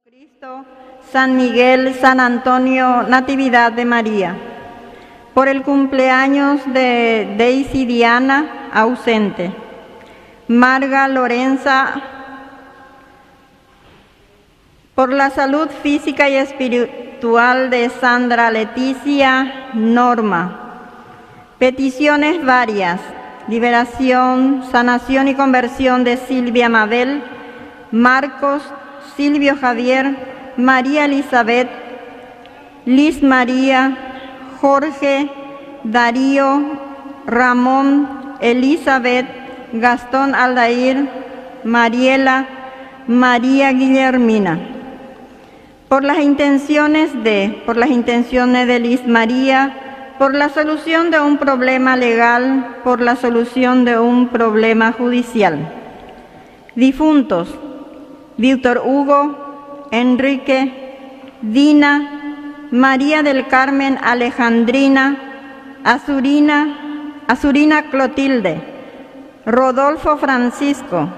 Cristo, San Miguel, San Antonio, Natividad de María. Por el cumpleaños de Daisy Diana, ausente. Marga Lorenza, por la salud física y espiritual de Sandra Leticia Norma. Peticiones varias: liberación, sanación y conversión de Silvia Mabel, Marcos, Silvio Javier, María Elizabeth, Liz María, Jorge, Darío, Ramón, Elizabeth, Gastón Aldair, Mariela, María Guillermina. Por las intenciones de Liz María, por la solución de un problema legal, por la solución de un problema judicial. Difuntos: Víctor Hugo, Enrique, Dina, María del Carmen Alejandrina, Azurina Clotilde, Rodolfo Francisco,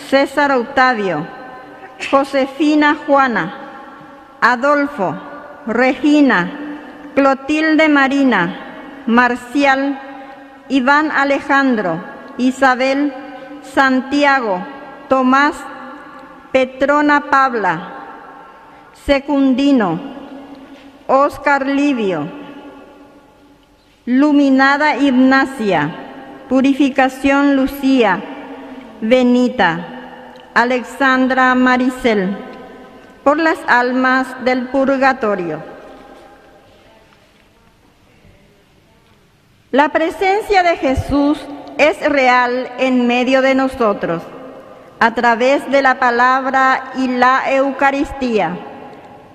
César Octavio, Josefina Juana, Adolfo, Regina, Clotilde Marina, Marcial, Iván Alejandro, Isabel, Santiago, Tomás, Petrona Pabla, Secundino, Oscar Livio, Luminada Ignacia, Purificación Lucía, Benita, Alexandra Maricel. Por las almas del purgatorio. La presencia de Jesús es real en medio de nosotros, a través de la palabra y la Eucaristía,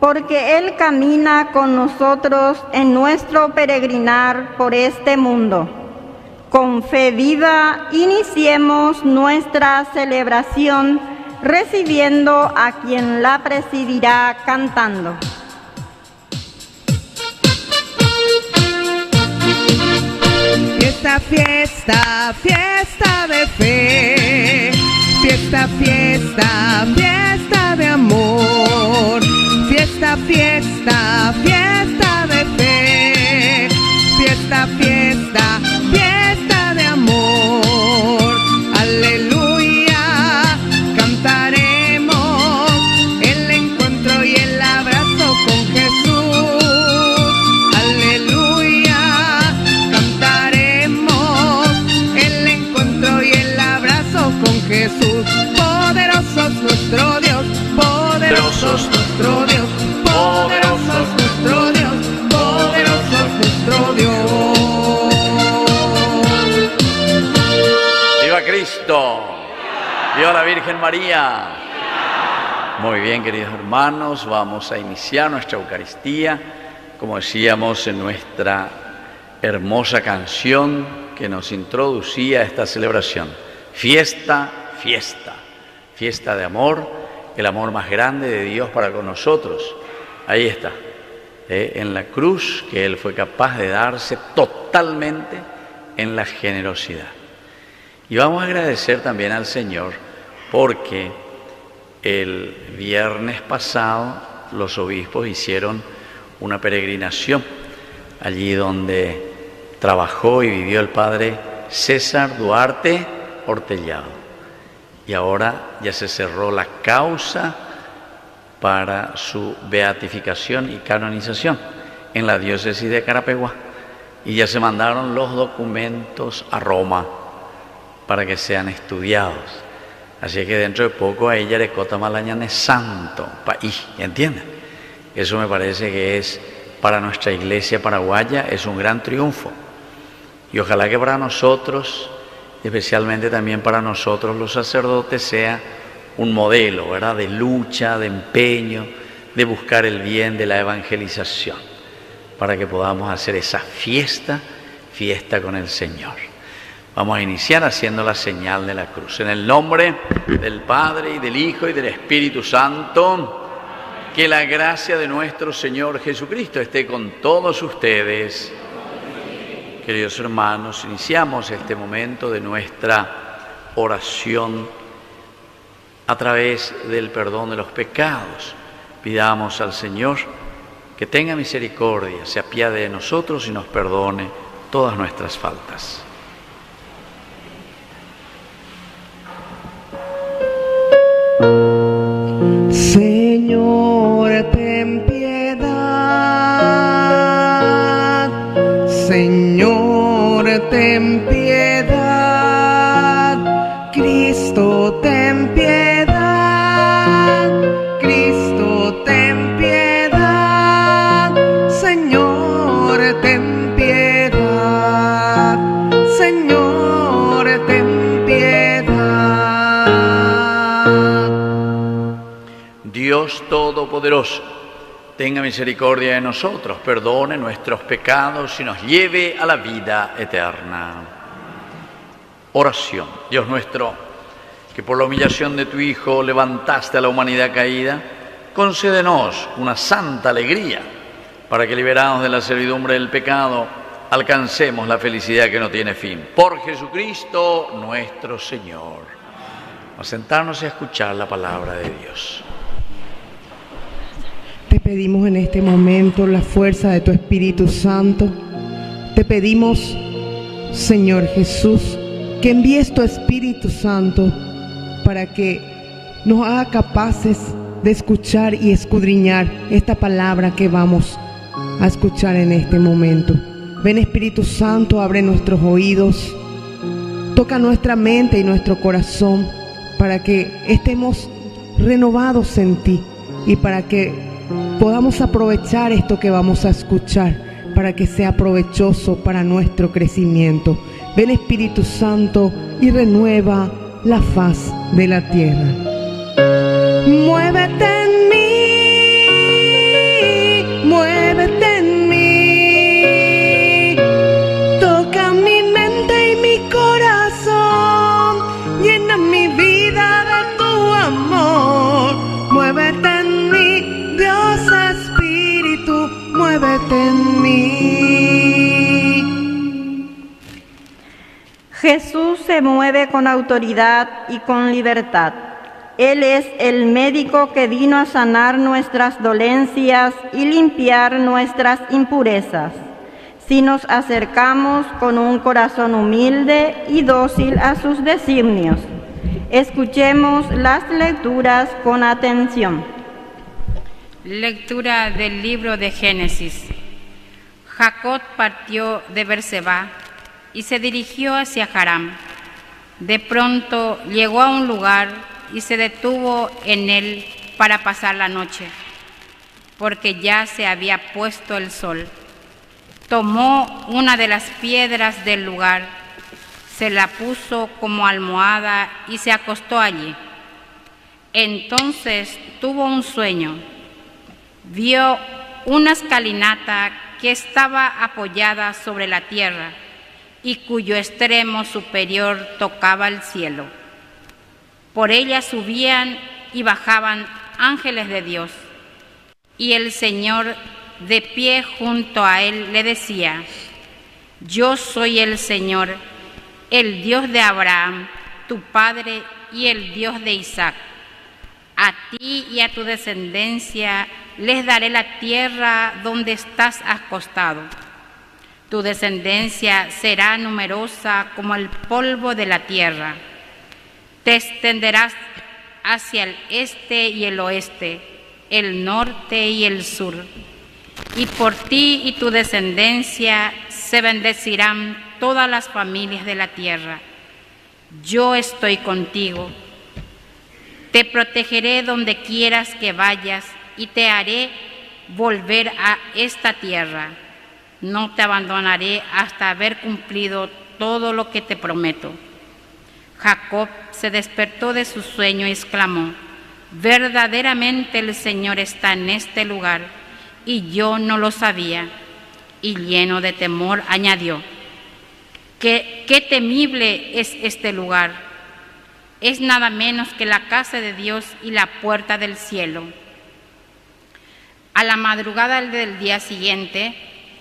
porque Él camina con nosotros en nuestro peregrinar por este mundo. Con fe viva, iniciemos nuestra celebración recibiendo a quien la presidirá cantando. Fiesta, fiesta, fiesta de fe. Fiesta, fiesta, fiesta de amor. Fiesta, fiesta, fiesta de fe. Fiesta, fiesta, fiesta de amor. Aleluya, cantaremos el encuentro y el abrazo con Jesús. Aleluya, cantaremos el encuentro y el abrazo con Jesús. Poderoso es nuestro Dios, poderoso es nuestro Dios, poderoso es nuestro Dios, poderoso es nuestro Dios. ¡Viva Cristo! ¡Viva la Virgen María! Muy bien, queridos hermanos, vamos a iniciar nuestra Eucaristía, como decíamos en nuestra hermosa canción que nos introducía a esta celebración. Fiesta, fiesta, fiesta de amor, el amor más grande de Dios para con nosotros. Ahí está, en la cruz, que Él fue capaz de darse totalmente en la generosidad. Y vamos a agradecer también al Señor porque el viernes pasado los obispos hicieron una peregrinación allí donde trabajó y vivió el padre César Duarte Hortellado. Y ahora ya se cerró la causa para su beatificación y canonización en la diócesis de Carapeguá. Y ya se mandaron los documentos a Roma para que sean estudiados. Así que dentro de poco a ella le cota malañana es santo país, ¿entienden? Eso me parece que es para nuestra iglesia paraguaya, es un gran triunfo. Y ojalá que para nosotros, especialmente también para nosotros los sacerdotes, sea un modelo, ¿verdad?, de lucha, de empeño, de buscar el bien, de la evangelización, para que podamos hacer esa fiesta con el Señor. Vamos a iniciar haciendo la señal de la cruz. En el nombre del Padre, y del Hijo, y del Espíritu Santo, que la gracia de nuestro Señor Jesucristo esté con todos ustedes. Queridos hermanos, iniciamos este momento de nuestra oración a través del perdón de los pecados, Pidamos al Señor que tenga misericordia, se apiade de nosotros y nos perdone todas nuestras faltas. Señor, ten piedad. Señor, ten piedad. Cristo, ten piedad. Cristo, ten piedad. Señor, ten piedad. Señor, ten piedad. Dios Todopoderoso, tenga misericordia de nosotros, perdone nuestros pecados y nos lleve a la vida eterna. Oración. Dios nuestro, que por la humillación de tu Hijo levantaste a la humanidad caída, concédenos una santa alegría, para que, liberados de la servidumbre del pecado, alcancemos la felicidad que no tiene fin. Por Jesucristo nuestro Señor. Vamos a sentarnos y a escuchar la palabra de Dios. Te pedimos en este momento la fuerza de tu Espíritu Santo. Te pedimos, Señor Jesús, que envíes tu Espíritu Santo para que nos haga capaces de escuchar y escudriñar esta palabra que vamos a escuchar en este momento. Ven, Espíritu Santo, abre nuestros oídos, toca nuestra mente y nuestro corazón para que estemos renovados en ti y para que podamos aprovechar esto que vamos a escuchar para que sea provechoso para nuestro crecimiento. Ven, Espíritu Santo, y renueva la faz de la tierra. Muévete en mí, muévete en mí. Toca mi mente y mi corazón, llena mi vida de tu amor. Muévete en mí, Dios Espíritu, muévete en mí. Jesús se mueve con autoridad y con libertad. Él es el médico que vino a sanar nuestras dolencias y limpiar nuestras impurezas. Si nos acercamos con un corazón humilde y dócil a sus designios, escuchemos las lecturas con atención. Lectura del libro de Génesis. Jacob partió de Berseba y se dirigió hacia Harán. De pronto llegó a un lugar y se detuvo en él para pasar la noche, porque ya se había puesto el sol. Tomó una de las piedras del lugar, se la puso como almohada y se acostó allí. Entonces tuvo un sueño. Vio una escalinata que estaba apoyada sobre la tierra y cuyo extremo superior tocaba el cielo. Por ella subían y bajaban ángeles de Dios, y el Señor, de pie junto a él, le decía: Yo soy el Señor, el Dios de Abraham, tu padre, y el Dios de Isaac. A ti y a tu descendencia les daré la tierra donde estás acostado. Tu descendencia será numerosa como el polvo de la tierra. Te extenderás hacia el este y el oeste, el norte y el sur. Y por ti y tu descendencia se bendecirán todas las familias de la tierra. Yo estoy contigo. Te protegeré donde quieras que vayas y te haré volver a esta tierra. No te abandonaré hasta haber cumplido todo lo que te prometo. Jacob se despertó de su sueño y exclamó: Verdaderamente el Señor está en este lugar, y yo no lo sabía. Y lleno de temor añadió: qué temible es este lugar. Es nada menos que la casa de Dios y la puerta del cielo. A la madrugada del día siguiente,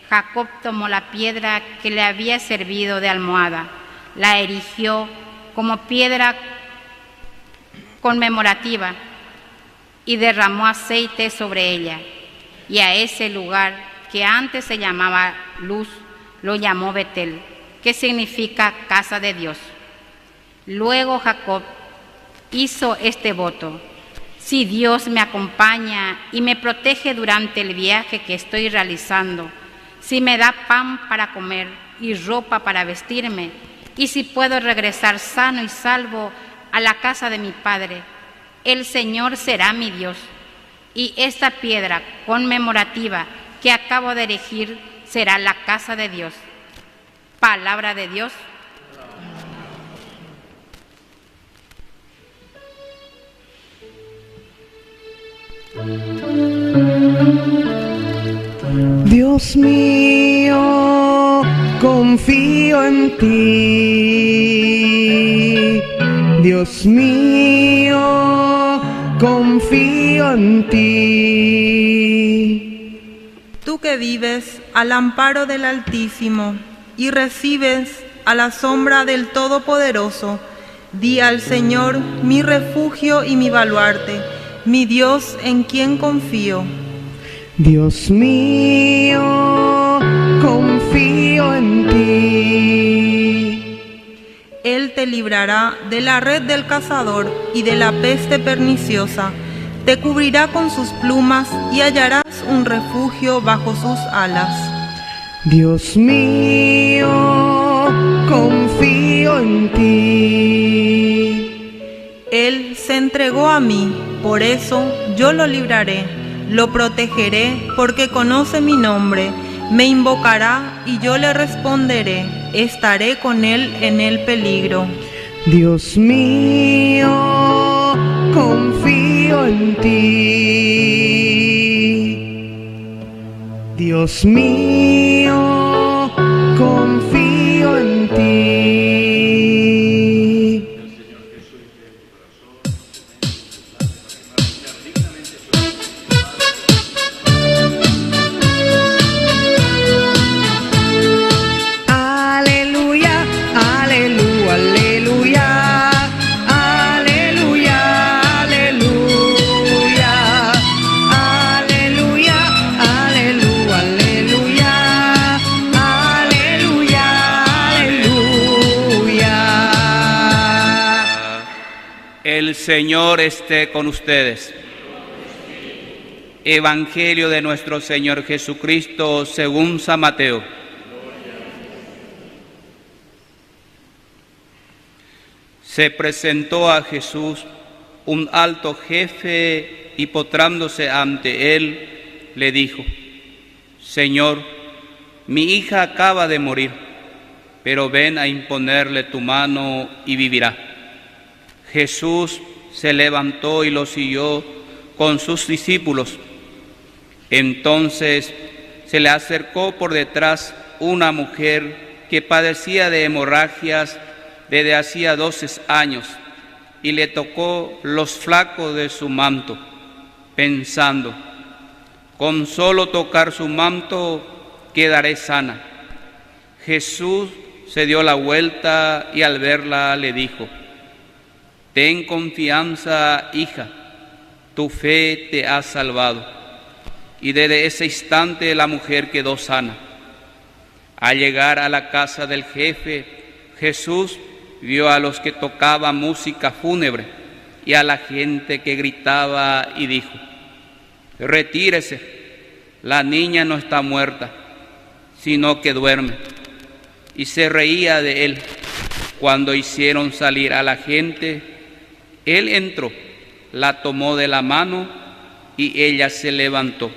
Jacob tomó la piedra que le había servido de almohada, la erigió como piedra conmemorativa y derramó aceite sobre ella. Y a ese lugar, que antes se llamaba Luz, lo llamó Betel, que significa casa de Dios. Luego Jacob hizo este voto: si Dios me acompaña y me protege durante el viaje que estoy realizando, si me da pan para comer y ropa para vestirme, y si puedo regresar sano y salvo a la casa de mi padre, el Señor será mi Dios, y esta piedra conmemorativa que acabo de erigir será la casa de Dios. Palabra de Dios. Dios mío, confío en ti. Dios mío, confío en ti. Tú que vives al amparo del Altísimo y recibes a la sombra del Todopoderoso, di al Señor, mi refugio y mi baluarte, mi Dios en quien confío. Dios mío, confío en ti. Él te librará de la red del cazador y de la peste perniciosa. Te cubrirá con sus plumas y hallarás un refugio bajo sus alas. Dios mío, confío en ti. Él se entregó a mí, por eso yo lo libraré. Lo protegeré porque conoce mi nombre. Me invocará y yo le responderé. Estaré con él en el peligro. Dios mío, confío en ti. Dios mío, confío en ti. El Señor esté con ustedes. Evangelio de nuestro Señor Jesucristo según San Mateo. Se presentó a Jesús un alto jefe y postrándose ante él, le dijo: Señor, mi hija acaba de morir, pero ven a imponerle tu mano y vivirá. Jesús se levantó y lo siguió con sus discípulos. Entonces se le acercó por detrás una mujer que padecía de hemorragias desde hacía 12 años y le tocó los flacos de su manto, pensando: con solo tocar su manto quedaré sana. Jesús se dio la vuelta y al verla le dijo: ten confianza, hija, tu fe te ha salvado. Y desde ese instante la mujer quedó sana. Al llegar a la casa del jefe, Jesús vio a los que tocaban música fúnebre y a la gente que gritaba y dijo: retírese, la niña no está muerta, sino que duerme. Y se reía de él. Cuando hicieron salir a la gente, él entró, la tomó de la mano y ella se levantó.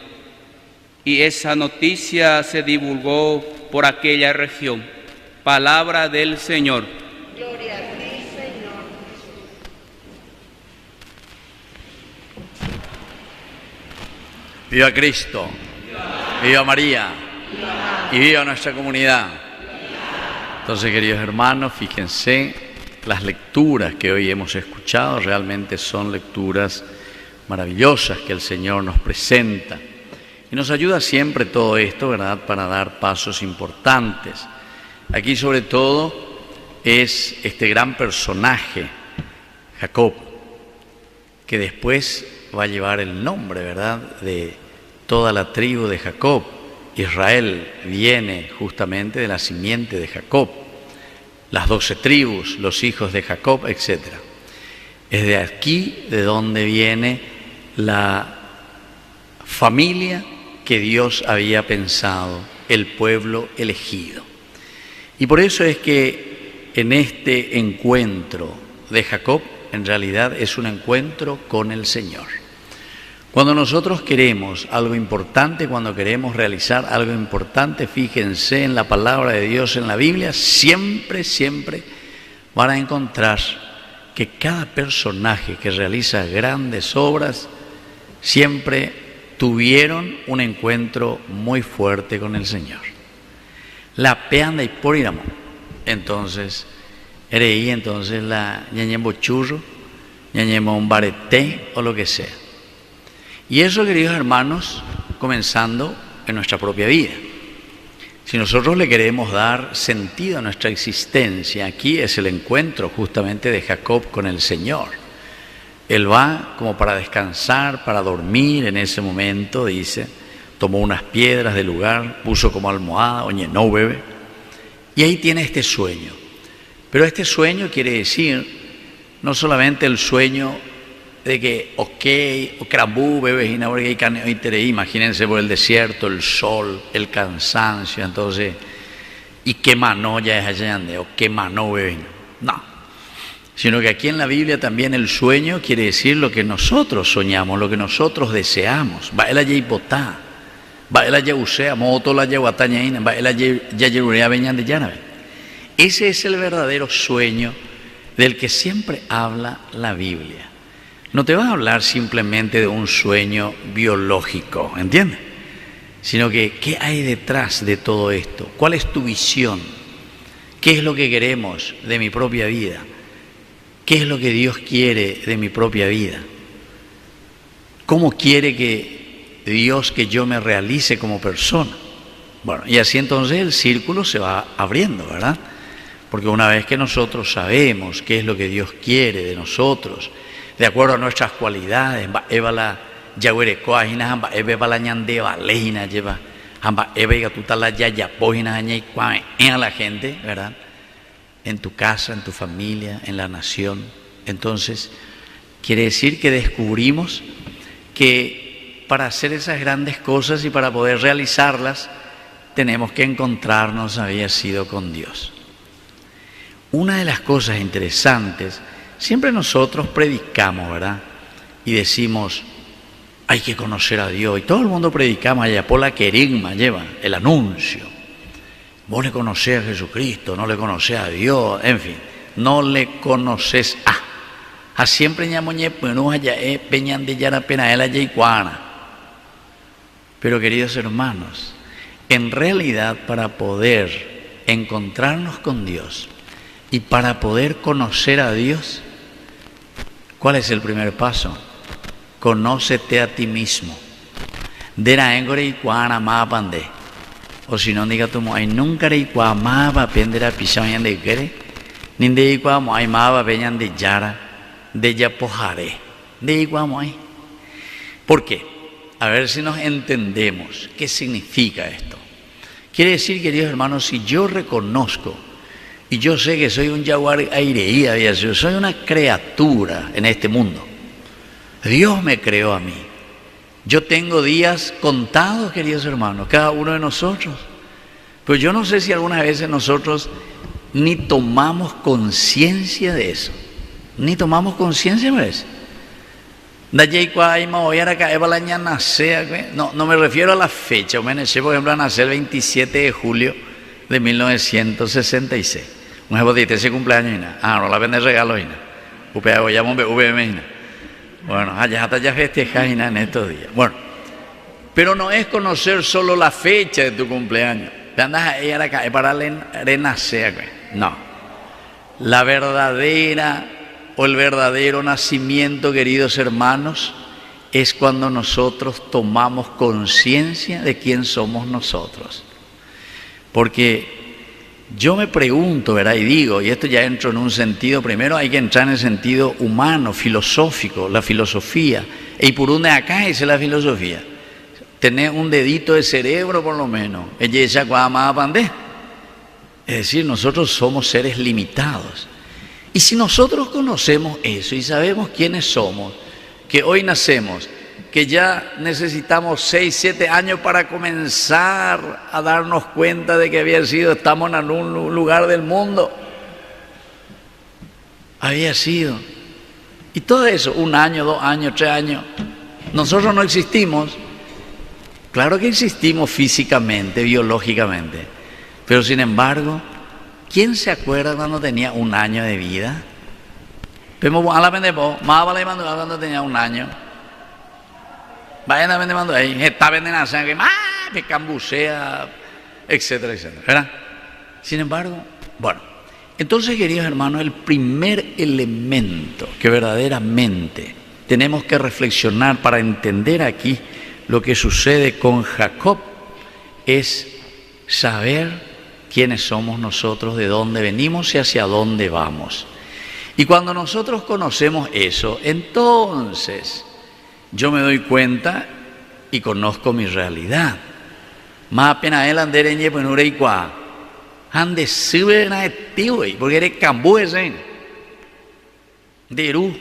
Y esa noticia se divulgó por aquella región. Palabra del Señor. Gloria a ti, Señor. Viva Cristo, viva María y viva nuestra comunidad. Entonces, queridos hermanos, fíjense, las lecturas que hoy hemos escuchado realmente son lecturas maravillosas que el Señor nos presenta. Y nos ayuda siempre todo esto, ¿verdad?, para dar pasos importantes. Aquí sobre todo es este gran personaje, Jacob, que después va a llevar el nombre, ¿verdad?, de toda la tribu de Jacob. Israel viene justamente de la simiente de Jacob, las 12 tribus, los hijos de Jacob, etc. Es de aquí de donde viene la familia que Dios había pensado, el pueblo elegido. Y por eso es que en este encuentro de Jacob, en realidad es un encuentro con el Señor. Cuando nosotros queremos algo importante, cuando queremos realizar algo importante, fíjense en la palabra de Dios en la Biblia, siempre van a encontrar que cada personaje que realiza grandes obras siempre tuvieron un encuentro muy fuerte con el Señor. La peanda y poríramo. Entonces, ereí entonces la ñañembo churro, ñañembo un bareté o lo que sea. Y eso, queridos hermanos, comenzando en nuestra propia vida. Si nosotros le queremos dar sentido a nuestra existencia, aquí es el encuentro justamente de Jacob con el Señor. Él va como para descansar, para dormir en ese momento, dice, tomó unas piedras del lugar, puso como almohada, oye, no bebe, y ahí tiene este sueño. Pero este sueño quiere decir no solamente el sueño de que, ok, o crambú, bebes y no, imagínense por el desierto, el sol, el cansancio, entonces, y qué mano ya es allá, o qué mano bebes, no. Sino que aquí en la Biblia también el sueño quiere decir lo que nosotros soñamos, lo que nosotros deseamos. Va el allá y botá, va el allá usea, moto la yaguatañaína, va el allá yayerurea veñan de llana. Ese es el verdadero sueño del que siempre habla la Biblia. No te va a hablar simplemente de un sueño biológico, ¿entiendes? Sino que, ¿qué hay detrás de todo esto? ¿Cuál es tu visión? ¿Qué es lo que queremos de mi propia vida? ¿Qué es lo que Dios quiere de mi propia vida? ¿Cómo quiere que Dios que yo me realice como persona? Bueno, y así entonces el círculo se va abriendo, ¿verdad? Porque una vez que nosotros sabemos qué es lo que Dios quiere de nosotros, de acuerdo a nuestras cualidades, eva la yaguerecoajina, eva la ñandeva lejina lleva, eva y gatuta la yayapojina en la gente, ¿verdad? En tu casa, en tu familia, en la nación. Entonces, quiere decir que descubrimos que para hacer esas grandes cosas y para poder realizarlas, tenemos que encontrarnos, había sido con Dios. Una de las cosas interesantes, siempre nosotros predicamos, ¿verdad? Y decimos, hay que conocer a Dios. Y todo el mundo predicamos allá por la querigma, lleva el anuncio. Vos le conocés a Jesucristo, no le conocés a Dios, en fin, no le conoces a siempre ñamoñe, pues no haya peñan de yara pena él allá y cuana. Pero queridos hermanos, en realidad para poder encontrarnos con Dios y para poder conocer a Dios, ¿cuál es el primer paso? Conócete a ti mismo. De la engore y cuana más pande. O si no, diga tú, hay nunca de igual más va a aprender a pisar en de gre, ni de igual hay más va a peñan de yara, de ya pojare, de igual hay. ¿Por qué? A ver si nos entendemos qué significa esto. Quiere decir, queridos hermanos, si yo reconozco y yo sé que soy un jaguar aireía, yo soy una criatura en este mundo, Dios me creó a mí. Yo tengo días contados, queridos hermanos, cada uno de nosotros. Pero yo no sé si algunas veces nosotros ni tomamos conciencia de eso. Ni tomamos conciencia de eso. No me refiero a la fecha. Por ejemplo, nací el 27 de julio de 1966. Un jebotite ese cumpleaños. No la vende regalo. Bueno, allá hasta ya festejas en estos días. Bueno, pero no es conocer solo la fecha de tu cumpleaños. Te andas ahí acá para renacer. No. La verdadera o el verdadero nacimiento, queridos hermanos, es cuando nosotros tomamos conciencia de quién somos nosotros. Porque yo me pregunto, ¿verdad? Y digo, y esto ya entro en un sentido, primero hay que entrar en el sentido humano, filosófico, la filosofía. Y por una de acá, esa es la filosofía. Tener un dedito de cerebro por lo menos. Ella es decir, nosotros somos seres limitados. Y si nosotros conocemos eso y sabemos quiénes somos, que hoy nacemos, que ya necesitamos 6, 7 años para comenzar a darnos cuenta de que estamos en algún lugar del mundo. Había sido. Y todo eso, 1 año, 2 años, 3 años. Nosotros no existimos. Claro que existimos físicamente, biológicamente. Pero sin embargo, ¿quién se acuerda cuando tenía 1 año de vida? Vemos a la pendejo, más vale cuando tenía 1 año. Vayan a vender mando ahí, está vendiendo la sangre, que cambucea, etcétera, etcétera, ¿verdad? Sin embargo, bueno, entonces, queridos hermanos, el primer elemento que verdaderamente tenemos que reflexionar para entender aquí lo que sucede con Jacob es saber quiénes somos nosotros, de dónde venimos y hacia dónde vamos. Y cuando nosotros conocemos eso, entonces yo me doy cuenta y conozco mi realidad. Más apenas él andere en Yepenure y Cuá, ande sube na tío, porque eres cambú ese, de Irú,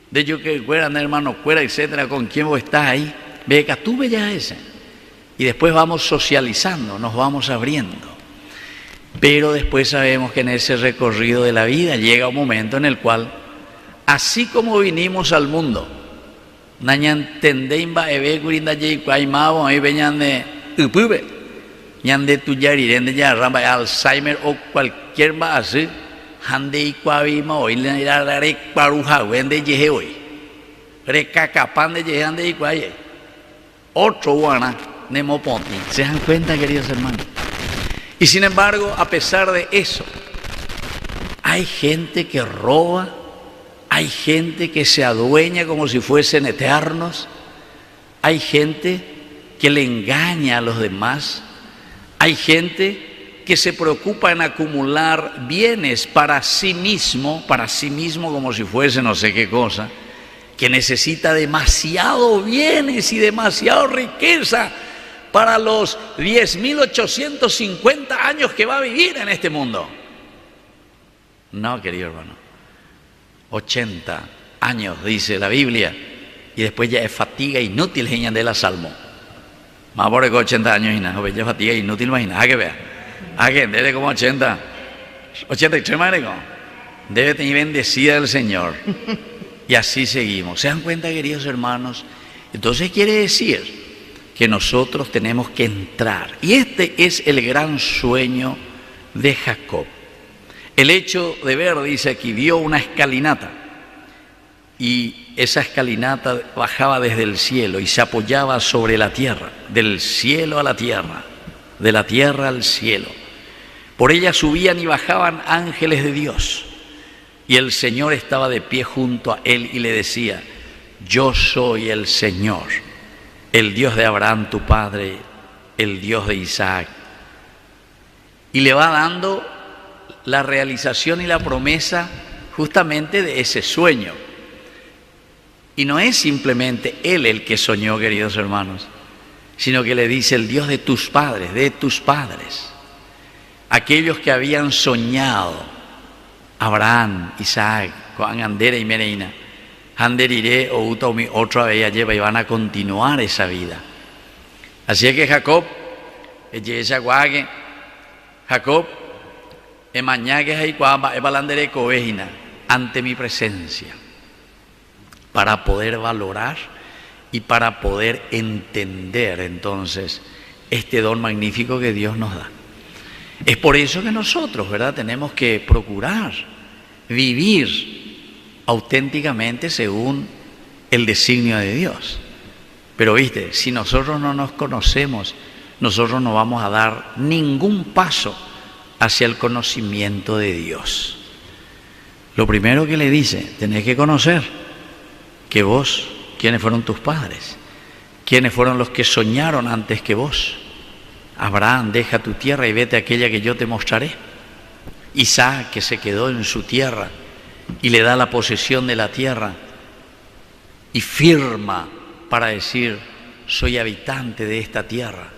de yo que fuera, hermano, fuera, etcétera, con quién vos estás ahí, ve que tú ya ese. Y después vamos socializando, nos vamos abriendo. Pero después sabemos que en ese recorrido de la vida llega un momento en el cual, así como vinimos al mundo, nañan tendeimba ebe kurinda jei kuaimabo ahí veñan de upube ñande tuyariren de ya ramba Alzheimer o cualquier va así hande y kuabima hoy le irare paruja wende yehe hoy recacapan de yehe ande y kuaye otro guana nemoponti. ¿Se dan cuenta, queridos hermanos? Y sin embargo, a pesar de eso, hay gente que roba, hay gente que se adueña como si fuesen eternos, hay gente que le engaña a los demás, hay gente que se preocupa en acumular bienes para sí mismo como si fuese no sé qué cosa, que necesita demasiado bienes y demasiada riqueza para los 10.850 años que va a vivir en este mundo. No, querido hermano, 80 años dice la Biblia, y después ya es fatiga inútil de la Salmo. Más por 80 años y nada, ya es fatiga inútil, imagina, a que vea, a que debe como 83 marico, debe tener bendecida el Señor. Y así seguimos. ¿Se dan cuenta, queridos hermanos? Entonces quiere decir que nosotros tenemos que entrar. Y este es el gran sueño de Jacob. El hecho de ver, dice aquí, vio una escalinata. Y esa escalinata bajaba desde el cielo y se apoyaba sobre la tierra, del cielo a la tierra, de la tierra al cielo. Por ella subían y bajaban ángeles de Dios. Y el Señor estaba de pie junto a él y le decía: yo soy el Señor, el Dios de Abraham tu padre, el Dios de Isaac. Y le va dando la realización y la promesa justamente de ese sueño. Y no es simplemente él el que soñó, queridos hermanos, sino que le dice: el Dios de tus padres, aquellos que habían soñado, Abraham, Isaac, Juan, Andere y Mereina, Anderiré o Utomi, otra vez lleva y van a continuar esa vida. Así es que Jacob, ante mi presencia, para poder valorar y para poder entender entonces este don magnífico que Dios nos da. Es por eso que nosotros, ¿verdad?, tenemos que procurar vivir auténticamente según el designio de Dios. Pero viste, si nosotros no nos conocemos, nosotros no vamos a dar ningún paso hacia el conocimiento de Dios. Lo primero que le dice: tenés que conocer que vos, ¿quiénes fueron tus padres? ¿Quiénes fueron los que soñaron antes que vos? Abraham, deja tu tierra y vete a aquella que yo te mostraré. Isaac, que se quedó en su tierra y le da la posesión de la tierra y firma para decir, soy habitante de esta tierra.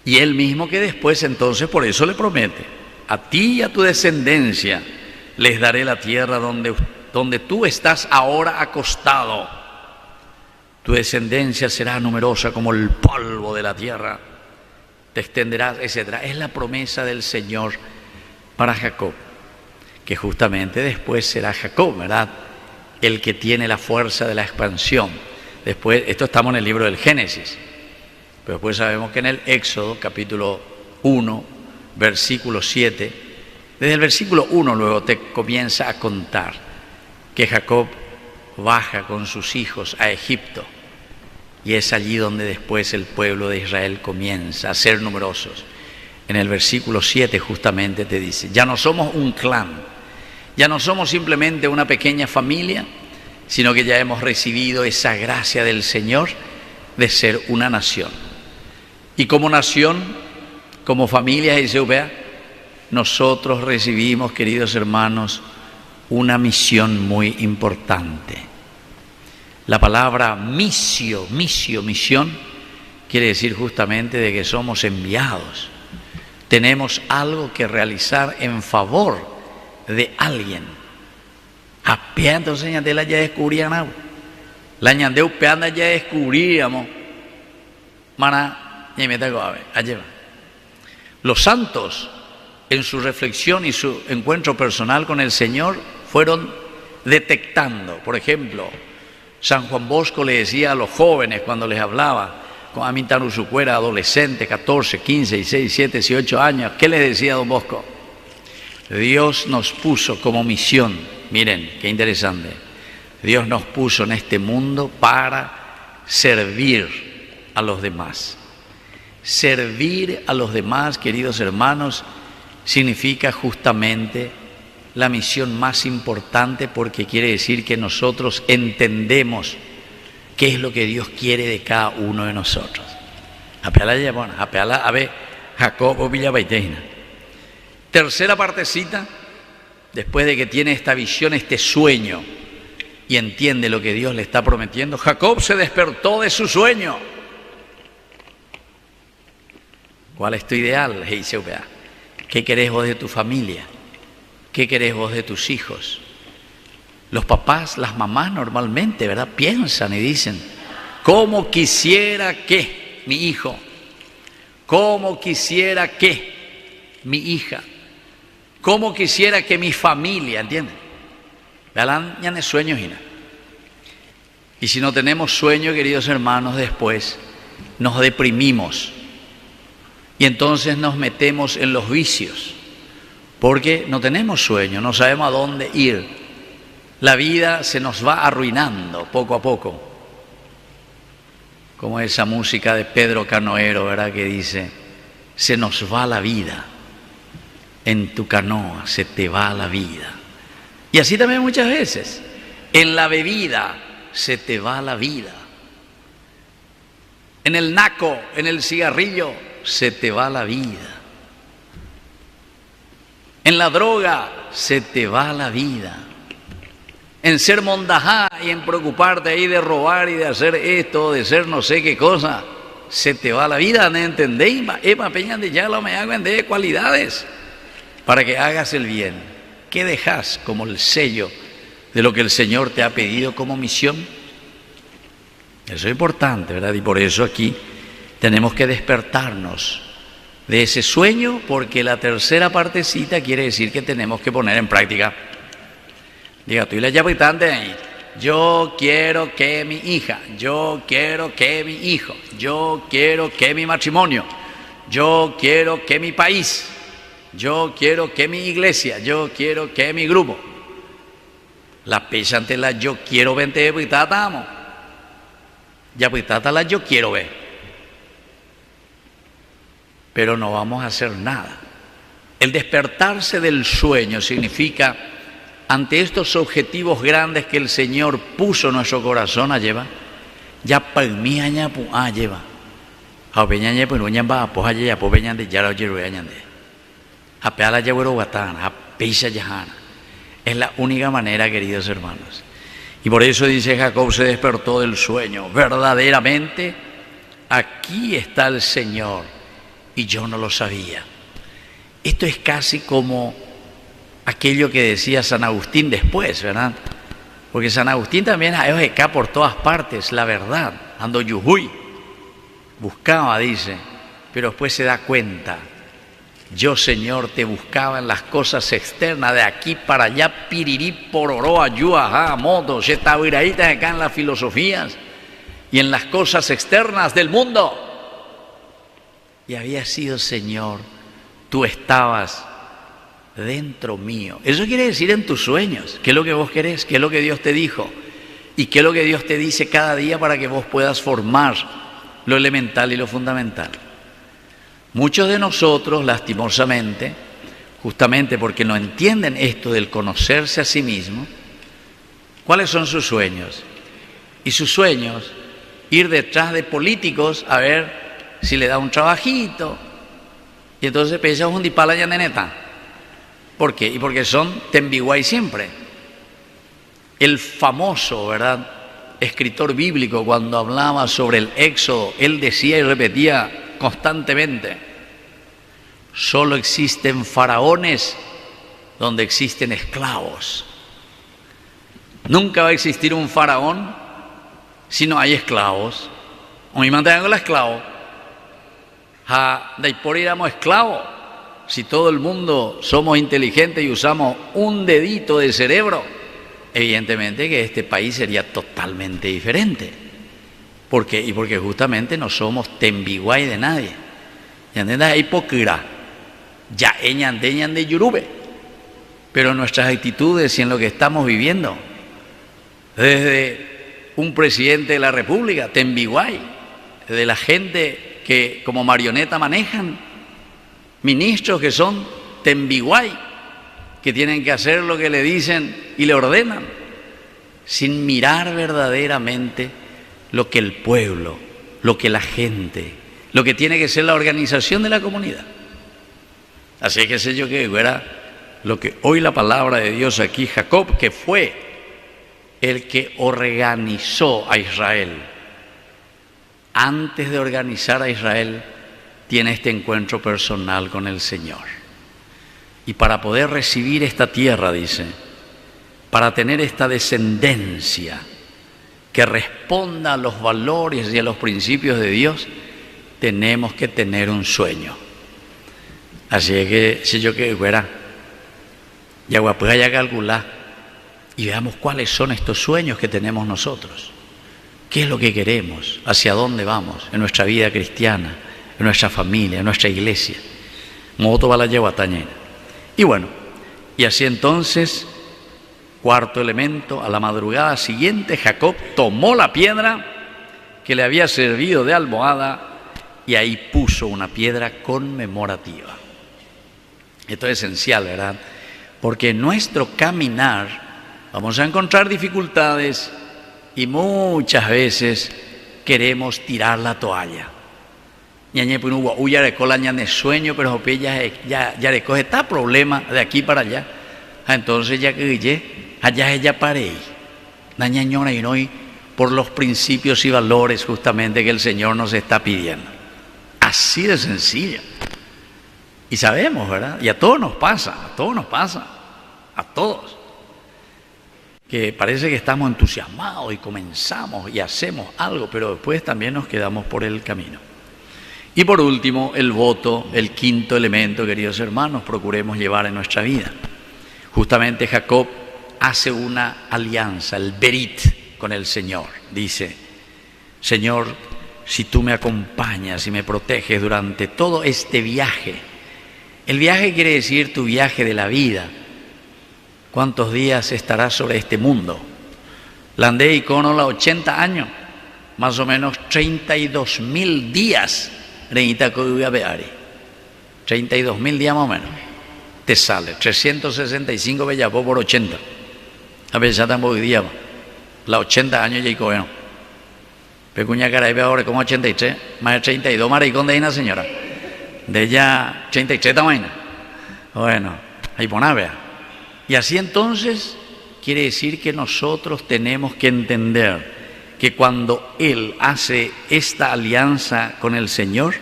Y él mismo que después entonces por eso le promete, a ti y a tu descendencia les daré la tierra donde tú estás ahora acostado. Tu descendencia será numerosa como el polvo de la tierra, te extenderás, etc. Es la promesa del Señor para Jacob, que justamente después será Jacob, ¿verdad?, el que tiene la fuerza de la expansión. Después, esto estamos en el libro del Génesis, pero después sabemos que en el Éxodo, capítulo 1, versículo 7, desde el versículo 1 luego te comienza a contar que Jacob baja con sus hijos a Egipto, y es allí donde después el pueblo de Israel comienza a ser numerosos. En el versículo 7 justamente te dice, ya no somos un clan, ya no somos simplemente una pequeña familia, sino que ya hemos recibido esa gracia del Señor de ser una nación. Y como nación, como familia ICUPA, nosotros recibimos, queridos hermanos, una misión muy importante. La palabra misión, quiere decir justamente de que somos enviados. Tenemos algo que realizar en favor de alguien. Apea entonces ñandela ya descubrían algo. La ñandeu peanda ya descubríamos. Mana ñemeta goave, allá va. Los santos, en su reflexión y su encuentro personal con el Señor, fueron detectando. Por ejemplo, San Juan Bosco le decía a los jóvenes cuando les hablaba, con Amintaru Sucuera, adolescente, 14, 15, 16, 17, 18 años, ¿qué les decía don Bosco? Dios nos puso como misión, miren, qué interesante, Dios nos puso en este mundo para servir a los demás. Servir a los demás, queridos hermanos, significa justamente la misión más importante, porque quiere decir que nosotros entendemos qué es lo que Dios quiere de cada uno de nosotros. Apeala a ver Jacob o Villabaiteina. Tercera partecita, después de que tiene esta visión, este sueño, y entiende lo que Dios le está prometiendo, Jacob se despertó de su sueño. ¿Cuál es tu ideal? ¿Qué querés vos de tu familia? ¿Qué querés vos de tus hijos? Los papás, las mamás normalmente, ¿verdad?, piensan y dicen, ¿cómo quisiera que mi hijo? ¿Cómo quisiera que mi hija? ¿Cómo quisiera que mi familia? ¿Entienden? Vean, ya no es sueño, Gina. Y si no tenemos sueño, queridos hermanos, después nos deprimimos. Y entonces nos metemos en los vicios, porque no tenemos sueño, no sabemos a dónde ir. La vida se nos va arruinando poco a poco. Como esa música de Pedro Canoero, ¿verdad?, que dice, se nos va la vida, en tu canoa se te va la vida. Y así también muchas veces, en la bebida se te va la vida. En el naco, en el cigarrillo, se te va la vida. En la droga se te va la vida. En ser mondajá y en preocuparte ahí de robar y de hacer esto, de ser no sé qué cosa, se te va la vida. ¿No entendéis? Epa peña de ya lo me hago de cualidades para que hagas el bien. ¿Qué dejas como el sello de lo que el Señor te ha pedido como misión? Eso es importante, ¿verdad? Y por eso aquí tenemos que despertarnos de ese sueño, porque la tercera partecita quiere decir que tenemos que poner en práctica. Diga, tú y la llave ahí. Yo quiero que mi hija, yo quiero que mi hijo, yo quiero que mi matrimonio, yo quiero que mi país, yo quiero que mi iglesia, yo quiero que mi grupo. La pecha ante la yo quiero vente pues tatamo. Ya pues la yo quiero ver. Pero no vamos a hacer nada. El despertarse del sueño significa, ante estos objetivos grandes que el Señor puso en nuestro corazón, lleva, ya palmiaña lleva. A peñaña pues no ñamba, pues allá ya pues peñande ya lo llevo añande. A peala ya güero guatana, a peisa yajana. Es la única manera, queridos hermanos. Y por eso dice Jacob, se despertó del sueño. Verdaderamente, aquí está el Señor y yo no lo sabía. Esto es casi como aquello que decía San Agustín después, ¿verdad? Porque San Agustín también a acá por todas partes, la verdad. Ando yujuy, buscaba, dice, pero después se da cuenta. Yo, Señor, te buscaba en las cosas externas, de aquí para allá, pirirí, pororó, ayuajá, modo, yetaviraitas acá en las filosofías y en las cosas externas del mundo. Y había sido, Señor, tú estabas dentro mío. Eso quiere decir en tus sueños, qué es lo que vos querés, qué es lo que Dios te dijo y qué es lo que Dios te dice cada día para que vos puedas formar lo elemental y lo fundamental. Muchos de nosotros, lastimosamente, justamente porque no entienden esto del conocerse a sí mismo, ¿cuáles son sus sueños? Y sus sueños, ir detrás de políticos a ver si le da un trabajito. Y entonces piensa un dipala ya neneta. ¿Por qué? Y porque son tembiguay siempre. El famoso, ¿verdad?, escritor bíblico, cuando hablaba sobre el Éxodo, él decía y repetía constantemente: solo existen faraones donde existen esclavos. Nunca va a existir un faraón si no hay esclavos. O me mantengan con los esclavos. De por éramos esclavos. Si todo el mundo somos inteligentes y usamos un dedito de cerebro, evidentemente que este país sería totalmente diferente. ¿Por qué? Y porque justamente no somos tembiguay de nadie. ¿Y entiendes? Hipócrita. Ya eñandeñan de yurube. Pero nuestras actitudes y en lo que estamos viviendo, desde un presidente de la República, tembiguay, de la gente que como marioneta manejan, ministros que son tembiguay, que tienen que hacer lo que le dicen y le ordenan, sin mirar verdaderamente lo que el pueblo, lo que la gente, lo que tiene que ser la organización de la comunidad. Así que sé yo que era lo que hoy la palabra de Dios aquí, Jacob, que fue el que organizó a Israel. Antes de organizar a Israel, tiene este encuentro personal con el Señor. Y para poder recibir esta tierra, dice, para tener esta descendencia que responda a los valores y a los principios de Dios, tenemos que tener un sueño. Así es que, si yo que fuera, ya pues ya calcular y veamos cuáles son estos sueños que tenemos nosotros. ¿Qué es lo que queremos? ¿Hacia dónde vamos en nuestra vida cristiana, en nuestra familia, en nuestra iglesia? Moto va la yeguatañera. Y bueno, y así entonces, cuarto elemento, a la madrugada siguiente, Jacob tomó la piedra que le había servido de almohada y ahí puso una piedra conmemorativa. Esto es esencial, ¿verdad? Porque en nuestro caminar vamos a encontrar dificultades y muchas veces queremos tirar la toalla. Ya recoge el sueño, pero ya recoge este problema de aquí para allá. Entonces ya que allá ella paré. Dañañona y no por los principios y valores justamente que el Señor nos está pidiendo. Así de sencillo. Y sabemos, ¿verdad? Y a todos nos pasa, a todos. Que parece que estamos entusiasmados y comenzamos y hacemos algo, pero después también nos quedamos por el camino. Y por último, el voto, el quinto elemento, queridos hermanos, procuremos llevar en nuestra vida. Justamente Jacob hace una alianza, el berit, con el Señor. Dice: Señor, si tú me acompañas y me proteges durante todo este viaje. El viaje quiere decir tu viaje de la vida. ¿Cuántos días estarás sobre este mundo? Landé y conola 80 años, más o menos 32.000 días. 32.000 días más o menos. Te sale 365 bellapó por 80. A ver, ya tampoco día. La 80 años ya y bueno. Pecuña cara y ahora como 83, más de 32 maricón de ahí una señora. De ella 33 tamaño. Bueno, ahí pone vea. Y así entonces quiere decir que nosotros tenemos que entender que cuando Él hace esta alianza con el Señor,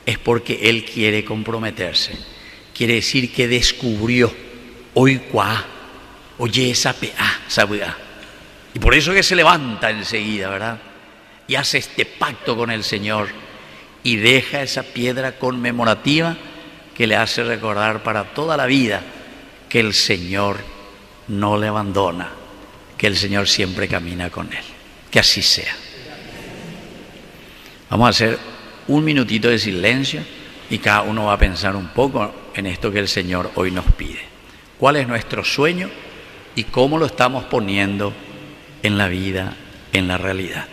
es porque Él quiere comprometerse. Quiere decir que descubrió, hoy cuá, oye esa sabía. Y por eso que se levanta enseguida, ¿verdad? Y hace este pacto con el Señor y deja esa piedra conmemorativa que le hace recordar para toda la vida que el Señor no le abandona, que el Señor siempre camina con Él. Que así sea. Vamos a hacer un minutito de silencio y cada uno va a pensar un poco en esto que el Señor hoy nos pide. ¿Cuál es nuestro sueño y cómo lo estamos poniendo en la vida, en la realidad?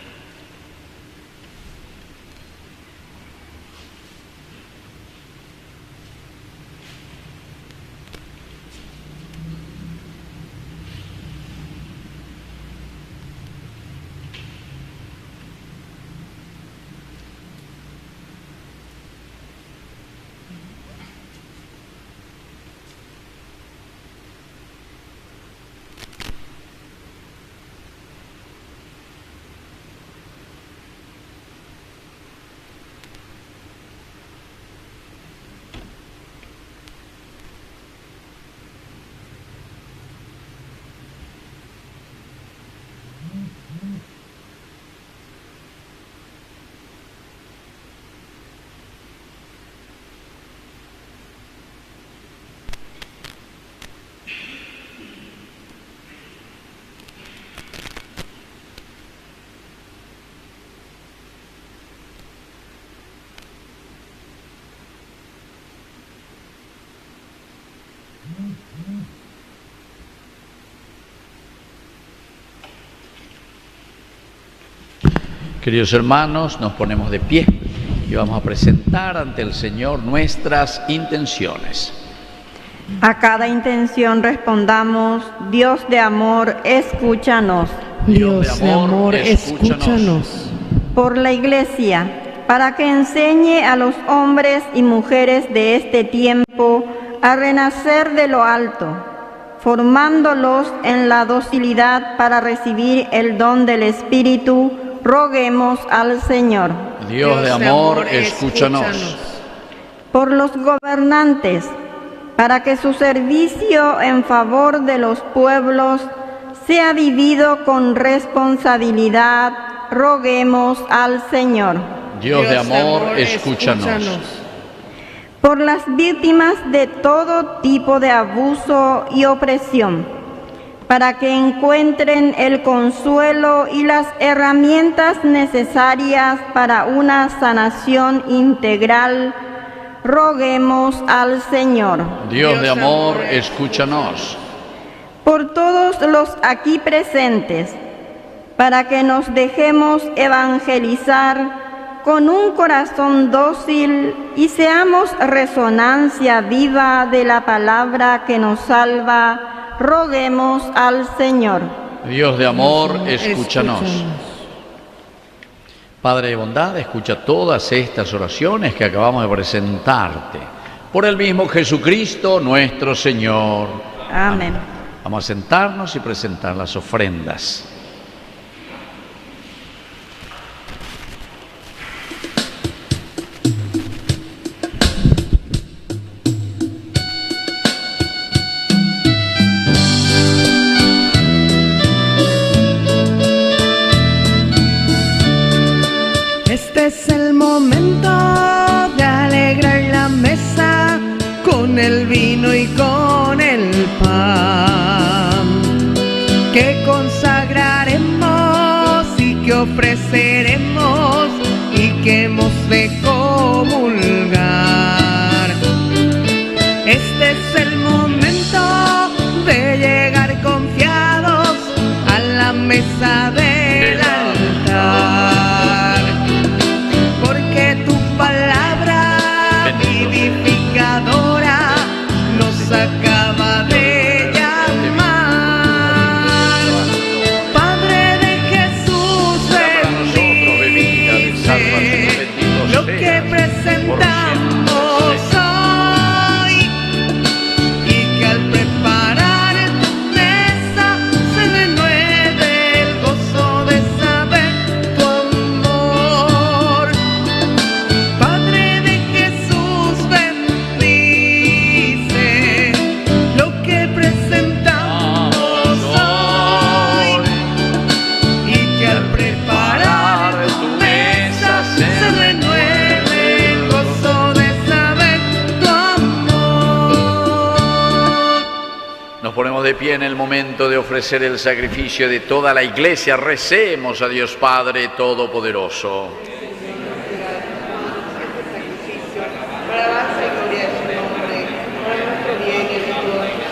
Queridos hermanos, nos ponemos de pie y vamos a presentar ante el Señor nuestras intenciones. A cada intención respondamos: Dios de amor, escúchanos. Dios de amor, escúchanos. Por la Iglesia, para que enseñe a los hombres y mujeres de este tiempo a renacer de lo alto, formándolos en la docilidad para recibir el don del Espíritu, roguemos al Señor. Dios de amor, escúchanos. Por los gobernantes, para que su servicio en favor de los pueblos sea vivido con responsabilidad, roguemos al Señor. Dios de amor, escúchanos. Por las víctimas de todo tipo de abuso y opresión, para que encuentren el consuelo y las herramientas necesarias para una sanación integral, roguemos al Señor. Dios de amor, escúchanos. Por todos los aquí presentes, para que nos dejemos evangelizar con un corazón dócil y seamos resonancia viva de la palabra que nos salva, roguemos al Señor. Dios de amor, escúchanos. Padre de bondad, escucha todas estas oraciones que acabamos de presentarte. Por el mismo Jesucristo nuestro Señor. Amén. Vamos a sentarnos y presentar las ofrendas. Este es el momento de alegrar la mesa con el vino y con el pan, que consagraremos y que ofreceremos y que hemos de comulgar. Este es el momento de llegar confiados a la mesa del altar, porque tu palabra vivificadora nos acaba de llamar. Padre de Jesús bendito, Nos ponemos de pie en el momento de ofrecer el sacrificio de toda la Iglesia. Recemos a Dios Padre Todopoderoso.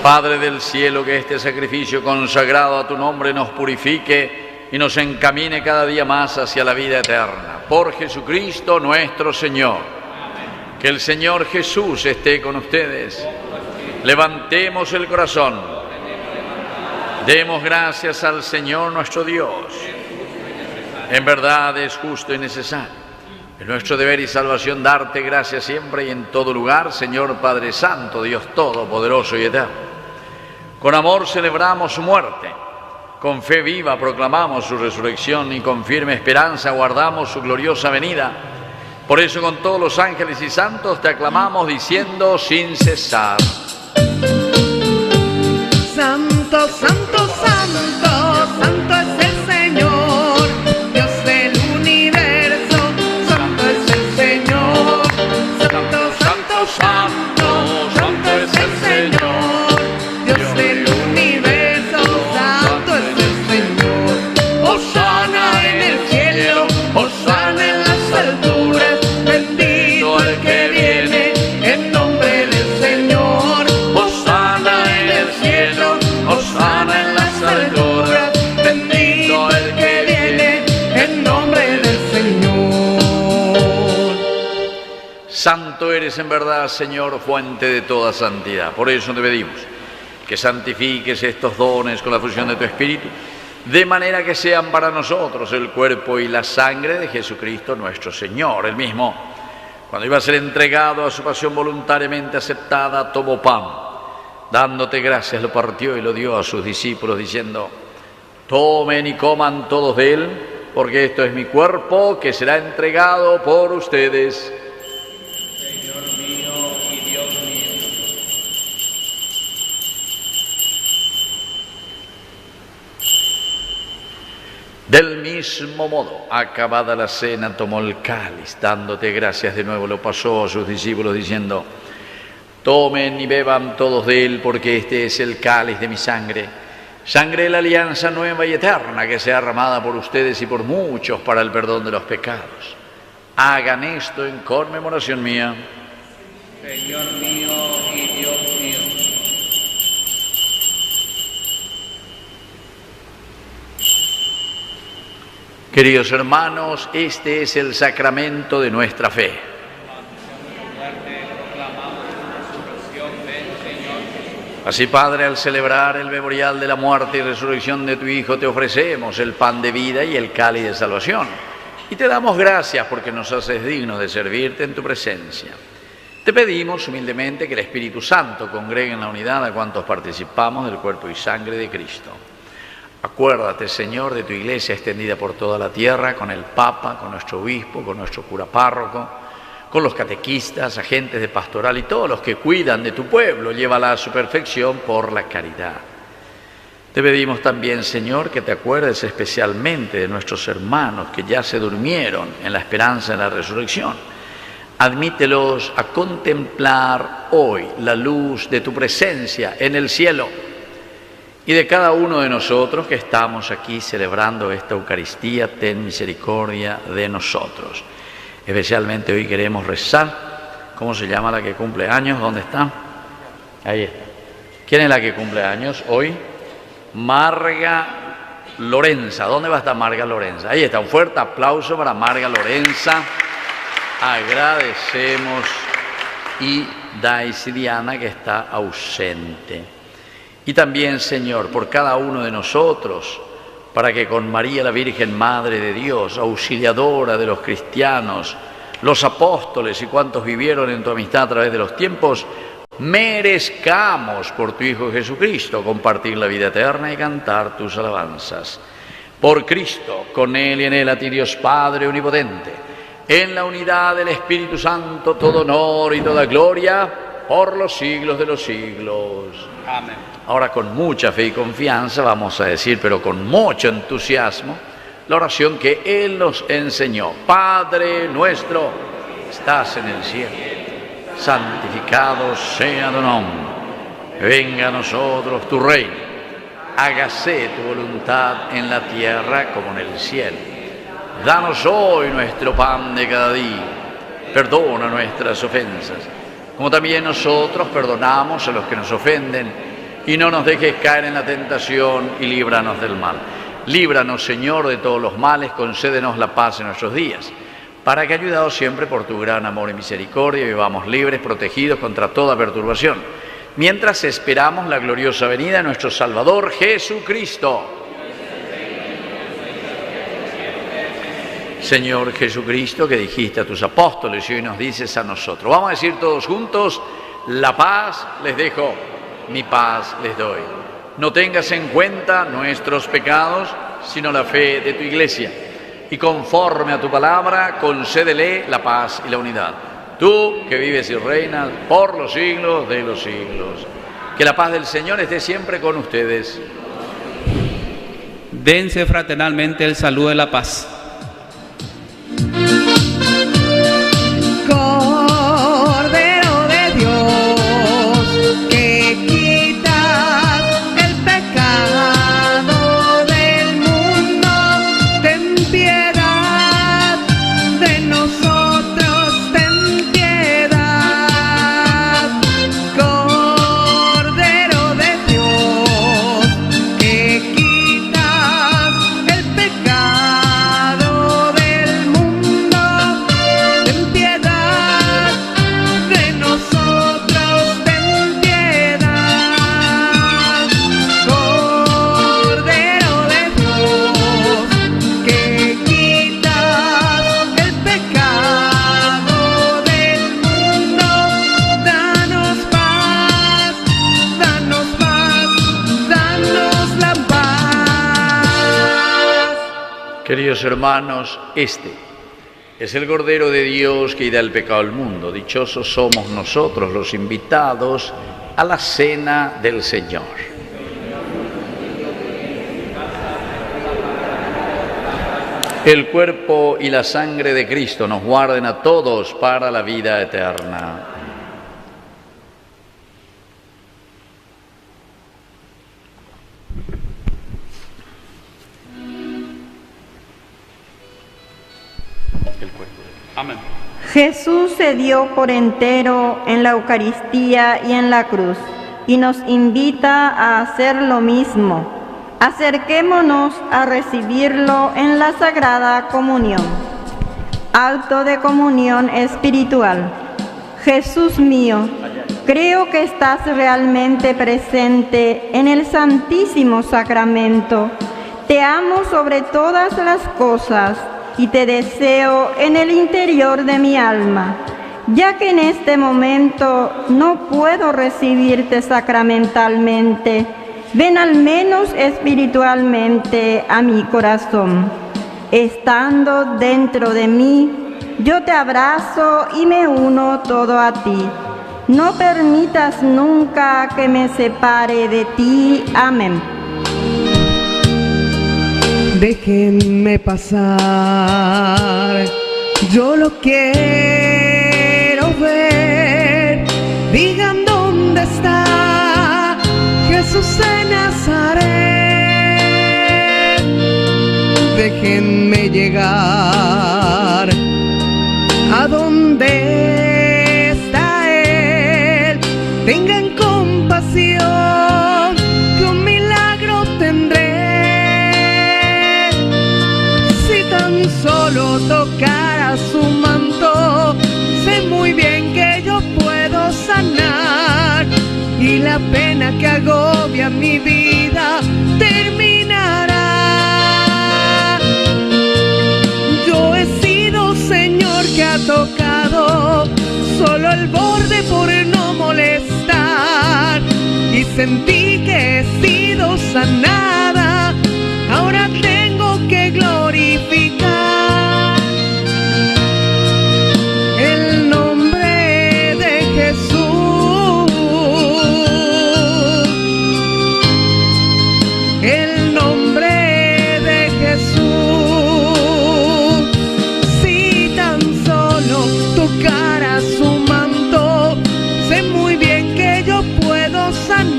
Padre del cielo, que este sacrificio consagrado a tu nombre nos purifique y nos encamine cada día más hacia la vida eterna. Por Jesucristo nuestro Señor. Que el Señor Jesús esté con ustedes. Levantemos el corazón. Demos gracias al Señor nuestro Dios. En verdad es justo y necesario. Es nuestro deber y salvación darte gracias siempre y en todo lugar, Señor Padre Santo, Dios Todopoderoso y Eterno. Con amor celebramos su muerte. Con fe viva proclamamos su resurrección y con firme esperanza aguardamos su gloriosa venida. Por eso con todos los ángeles y santos te aclamamos diciendo sin cesar: Santo, santo, santo, santo es el Señor, Dios del universo, santo es el Señor. Santo, santo, santo, santo es el Señor, Dios del universo, santo es el Señor. Hosana en el cielo, hosana en las alturas, bendito el que viene en nombre del Señor. Hosana en el cielo, hosana en las alturas, bendito el que viene en nombre del Señor. Santo eres en verdad, Señor, fuente de toda santidad. Por eso te pedimos que santifiques estos dones con la fusión de tu Espíritu, de manera que sean para nosotros el cuerpo y la sangre de Jesucristo nuestro Señor. Él mismo, cuando iba a ser entregado a su pasión voluntariamente aceptada, tomó pan. Dándote gracias, lo partió y lo dio a sus discípulos, diciendo: tomen y coman todos de él, porque esto es mi cuerpo que será entregado por ustedes. Señor mío y Dios mío. Del mismo modo, acabada la cena, tomó el cáliz, dándote gracias de nuevo, lo pasó a sus discípulos, diciendo: tomen y beban todos de él, porque este es el cáliz de mi sangre, sangre de la alianza nueva y eterna, que sea derramada por ustedes y por muchos para el perdón de los pecados. Hagan esto en conmemoración mía. Señor mío y Dios mío. Queridos hermanos, este es el sacramento de nuestra fe. Así, Padre, al celebrar el memorial de la muerte y resurrección de tu Hijo, te ofrecemos el pan de vida y el cáliz de salvación. Y te damos gracias porque nos haces dignos de servirte en tu presencia. Te pedimos humildemente que el Espíritu Santo congregue en la unidad a cuantos participamos del cuerpo y sangre de Cristo. Acuérdate, Señor, de tu Iglesia extendida por toda la tierra, con el Papa, con nuestro obispo, con nuestro cura párroco, con los catequistas, agentes de pastoral y todos los que cuidan de tu pueblo. Llévala a su perfección por la caridad. Te pedimos también, Señor, que te acuerdes especialmente de nuestros hermanos que ya se durmieron en la esperanza de la resurrección. Admítelos a contemplar hoy la luz de tu presencia en el cielo. Y de cada uno de nosotros que estamos aquí celebrando esta Eucaristía, ten misericordia de nosotros. Especialmente hoy queremos rezar. ¿Cómo se llama la que cumple años? ¿Dónde está? Ahí está. ¿Quién es la que cumple años hoy? Marga Lorenza. ¿Dónde va a estar Marga Lorenza? Ahí está. Un fuerte aplauso para Marga Lorenza. Agradecemos. Y Daisy Diana, que está ausente. Y también, Señor, por cada uno de nosotros, para que con María la Virgen Madre de Dios, auxiliadora de los cristianos, los apóstoles y cuantos vivieron en tu amistad a través de los tiempos, merezcamos por tu Hijo Jesucristo compartir la vida eterna y cantar tus alabanzas. Por Cristo, con Él y en Él, a ti Dios Padre Omnipotente, en la unidad del Espíritu Santo, todo honor y toda gloria, por los siglos de los siglos. Amén. Ahora, con mucha fe y confianza, vamos a decir, pero con mucho entusiasmo, la oración que Él nos enseñó. Padre nuestro, estás en el cielo, santificado sea tu nombre. Venga a nosotros tu reino. Hágase tu voluntad en la tierra como en el cielo. Danos hoy nuestro pan de cada día. Perdona nuestras ofensas, como también nosotros perdonamos a los que nos ofenden. Y no nos dejes caer en la tentación y líbranos del mal. Líbranos, Señor, de todos los males, concédenos la paz en nuestros días, para que, ayudados siempre por tu gran amor y misericordia, vivamos libres, protegidos contra toda perturbación, mientras esperamos la gloriosa venida de nuestro Salvador Jesucristo. Señor Jesucristo, que dijiste a tus apóstoles y hoy nos dices a nosotros. Vamos a decir todos juntos: la paz les dejo, mi paz les doy. No tengas en cuenta nuestros pecados, sino la fe de tu Iglesia. Y conforme a tu palabra, concédele la paz y la unidad. Tú, que vives y reinas por los siglos de los siglos. Que la paz del Señor esté siempre con ustedes. Dense fraternalmente el saludo de la paz. Cordero de Dios, que quitas el pecado del mundo, ten piedad de nosotros, ten piedad. Cordero de Dios, que quitas el pecado del mundo, ten piedad de nosotros, ten piedad. Cordero de Dios, que quitas el pecado del mundo, danos paz, danos paz, danos la paz. Queridos hermanos, este es el Cordero de Dios que quita el pecado del mundo. Dichosos somos nosotros los invitados a la cena del Señor. El cuerpo y la sangre de Cristo nos guarden a todos para la vida eterna. Amén. Jesús se dio por entero en la Eucaristía y en la cruz, y nos invita a hacer lo mismo. Acerquémonos a recibirlo en la Sagrada Comunión. Acto de comunión espiritual. Jesús mío, creo que estás realmente presente en el Santísimo Sacramento. Te amo sobre todas las cosas y te deseo en el interior de mi alma. Ya que en este momento no puedo recibirte sacramentalmente, ven al menos espiritualmente a mi corazón. Estando dentro de mí, yo te abrazo y me uno todo a ti. No permitas nunca que me separe de ti. Amén. Déjenme pasar, yo lo quiero ver. Digan dónde está Jesús de Nazaret. Déjenme llegar a donde está Él. Tengan compasión, que un milagro tendré. Solo tocar a su manto, sé muy bien que yo puedo sanar, y la pena que agobia mi vida terminará. Yo he sido, Señor, que ha tocado solo el borde por no molestar, y sentí que he sido sanada. Ahora tengo que glorificar el nombre de Jesús, el nombre de Jesús. Si tan solo tocara su manto, sé muy bien que yo puedo sanar.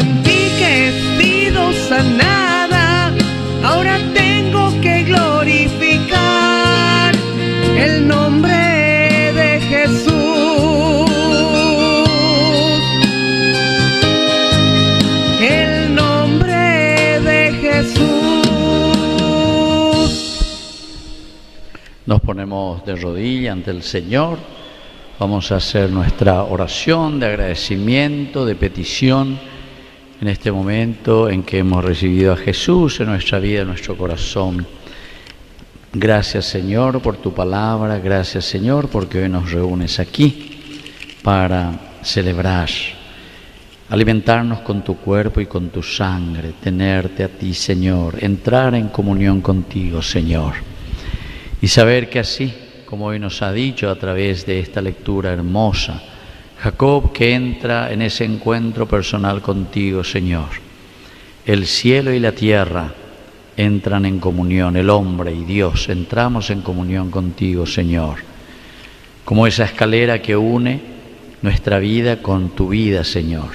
sentí que he sido sanada, ahora tengo que glorificar el nombre de Jesús. El nombre de Jesús. Nos ponemos de rodillas ante el Señor. Vamos a hacer nuestra oración de agradecimiento, de petición en este momento en que hemos recibido a Jesús en nuestra vida, en nuestro corazón. Gracias, Señor, por tu palabra. Gracias, Señor, porque hoy nos reúnes aquí para celebrar, alimentarnos con tu cuerpo y con tu sangre, tenerte a ti, Señor, entrar en comunión contigo, Señor, y saber que así, como hoy nos ha dicho a través de esta lectura hermosa, Jacob, que entra en ese encuentro personal contigo, Señor, el cielo y la tierra entran en comunión, el hombre y Dios, entramos en comunión contigo, Señor, como esa escalera que une nuestra vida con tu vida, Señor.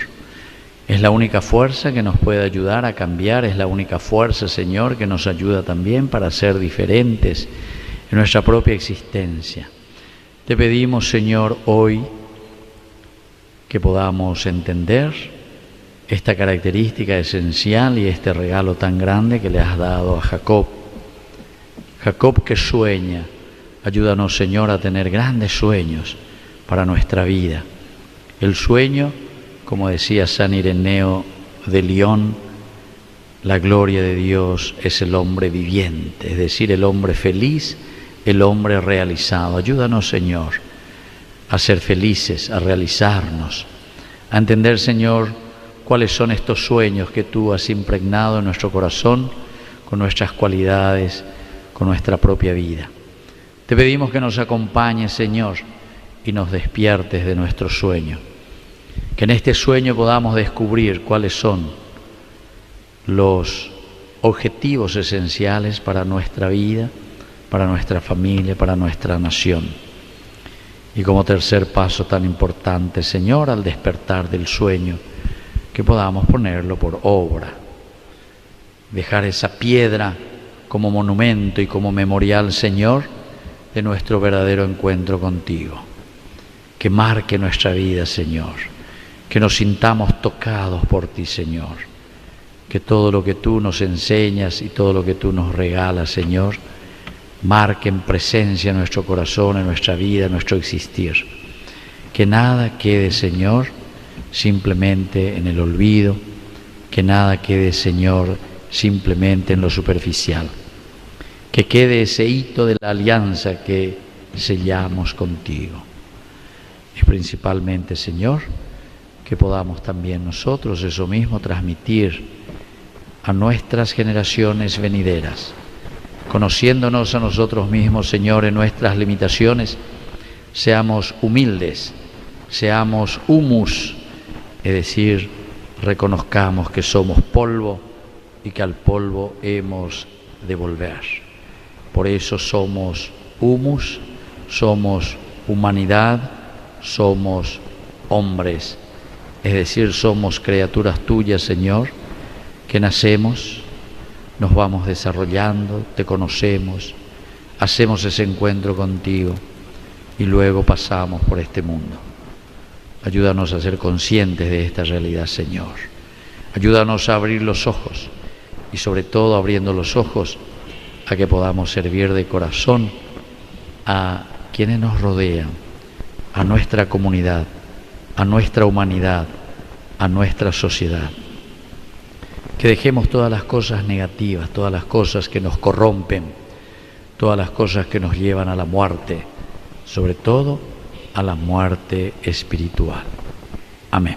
Es la única fuerza que nos puede ayudar a cambiar, es la única fuerza, Señor, que nos ayuda también para ser diferentes en nuestra propia existencia. Te pedimos, Señor, hoy que podamos entender esta característica esencial y este regalo tan grande que le has dado a Jacob. Jacob que sueña, ayúdanos, Señor, a tener grandes sueños para nuestra vida. El sueño, como decía San Ireneo de León, la gloria de Dios es el hombre viviente, es decir, el hombre feliz, el hombre realizado. Ayúdanos, Señor, a ser felices, a realizarnos, a entender, Señor, cuáles son estos sueños que tú has impregnado en nuestro corazón, con nuestras cualidades, con nuestra propia vida. Te pedimos que nos acompañes, Señor, y nos despiertes de nuestro sueño. Que en este sueño podamos descubrir cuáles son los objetivos esenciales para nuestra vida, para nuestra familia, para nuestra nación. Y como tercer paso tan importante, Señor, al despertar del sueño, que podamos ponerlo por obra, dejar esa piedra como monumento y como memorial, Señor, de nuestro verdadero encuentro contigo, que marque nuestra vida, Señor, que nos sintamos tocados por ti, Señor, que todo lo que tú nos enseñas y todo lo que tú nos regalas, Señor, marque en presencia en nuestro corazón, en nuestra vida, en nuestro existir. Que nada quede, Señor, simplemente en el olvido, que nada quede, Señor, simplemente en lo superficial. Que quede ese hito de la alianza que sellamos contigo. Y principalmente, Señor, que podamos también nosotros eso mismo transmitir a nuestras generaciones venideras, conociéndonos a nosotros mismos, Señor, en nuestras limitaciones, seamos humildes, seamos humus, es decir, reconozcamos que somos polvo y que al polvo hemos de volver. Por eso somos humus, somos humanidad, somos hombres, es decir, somos criaturas tuyas, Señor, que nacemos, nos vamos desarrollando, te conocemos, hacemos ese encuentro contigo y luego pasamos por este mundo. Ayúdanos a ser conscientes de esta realidad, Señor. Ayúdanos a abrir los ojos y sobre todo abriendo los ojos a que podamos servir de corazón a quienes nos rodean, a nuestra comunidad, a nuestra humanidad, a nuestra sociedad. Que dejemos todas las cosas negativas, todas las cosas que nos corrompen, todas las cosas que nos llevan a la muerte, sobre todo a la muerte espiritual. Amén.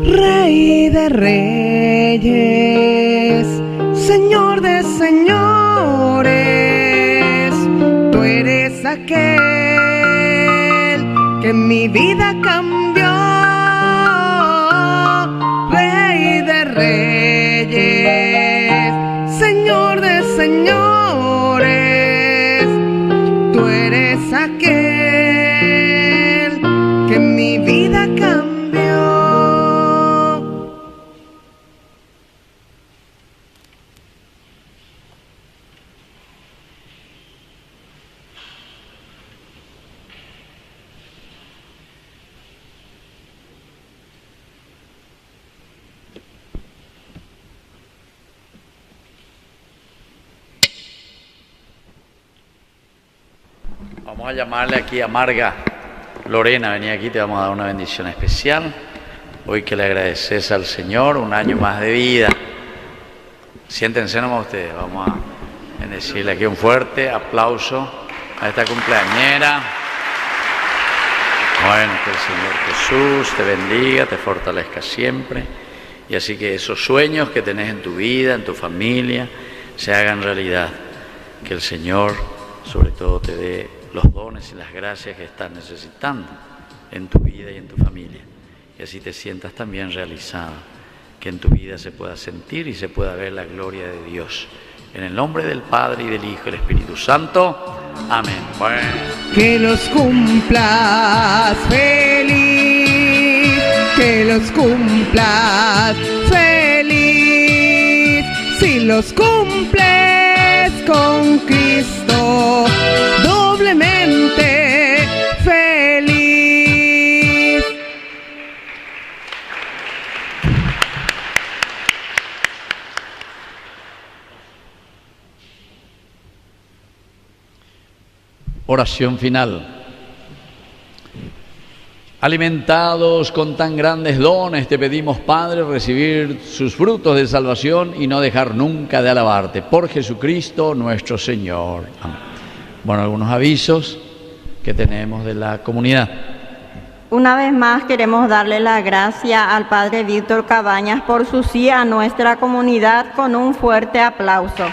Rey de reyes, Señor de señores, tú eres aquel que mi vida cambió. Vamos a llamarle aquí a Marga. Lorena, vení aquí, te vamos a dar una bendición especial. Hoy que le agradeces al Señor un año más de vida. Siéntense nomás ustedes, vamos a bendecirle aquí un fuerte aplauso a esta cumpleañera. Bueno, que el Señor Jesús te bendiga, te fortalezca siempre. Y así que esos sueños que tenés en tu vida, en tu familia, se hagan realidad. Que el Señor, sobre todo, te dé los dones y las gracias que estás necesitando en tu vida y en tu familia. Y así te sientas también realizado. Que en tu vida se pueda sentir y se pueda ver la gloria de Dios. En el nombre del Padre y del Hijo y del Espíritu Santo. Amén. Bueno. Que los cumplas feliz, que los cumplas feliz. Si los cumples con Cristo, doblemente feliz. Oración final. Alimentados con tan grandes dones, te pedimos, Padre, recibir sus frutos de salvación y no dejar nunca de alabarte. Por Jesucristo nuestro Señor. Amén. Bueno, algunos avisos que tenemos de la comunidad. Una vez más queremos darle la gracia al Padre Víctor Cabañas por su sí a nuestra comunidad con un fuerte aplauso.